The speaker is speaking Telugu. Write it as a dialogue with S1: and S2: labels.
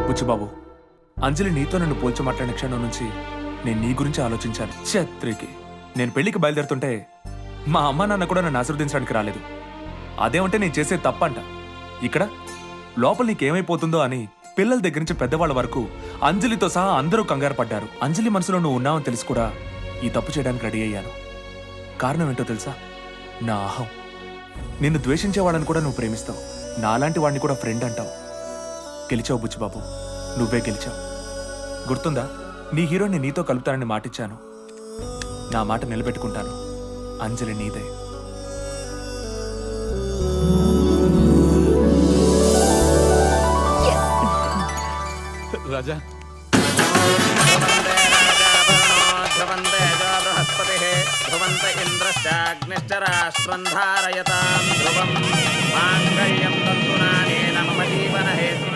S1: బుచ్చిబాబు, అంజలి నీతో నన్ను పోల్చి మాట్లాడిన క్షణం నుంచి నేను నీ గురించి ఆలోచించాను. ఛత్రికి నేను పెళ్లికి బయలుదేరుతుంటే మా అమ్మ నాన్న కూడా నన్ను ఆశీర్వదించడానికి రాలేదు. అదేమంటే నేను చేసే తప్పంట. ఇక్కడ లోపల నీకేమైపోతుందో అని పిల్లల దగ్గర నుంచి పెద్దవాళ్ళ వరకు అంజలితో సహా అందరూ కంగారు పడ్డారు. అంజలి మనసులో నువ్వు ఉన్నావని తెలిసి కూడా ఈ తప్పు చేయడానికి రెడీ అయ్యాను. కారణం ఏంటో తెలుసా? నా అహం. నిన్ను ద్వేషించేవాళ్ళని కూడా నువ్వు ప్రేమిస్తావు, నాలాంటి వాడిని కూడా ఫ్రెండ్ అంటావు. గెలిచావు బుచ్చిబాబు, నువ్వే గెలిచావు. గుర్తుందా, నీ హీరోని నీతో కలుపుతానని మాటిచ్చాను. నా మాట నిలబెట్టుకుంటాను. అంజలి నీదే.
S2: రాజా
S3: ధ్రువంత ఇంద్రశ్చాగ్నిశ్చ రాష్ట్రం ధారయతాం ధ్రువం మాంగళ్యం తంతునానేన మమ జీవన హేతునా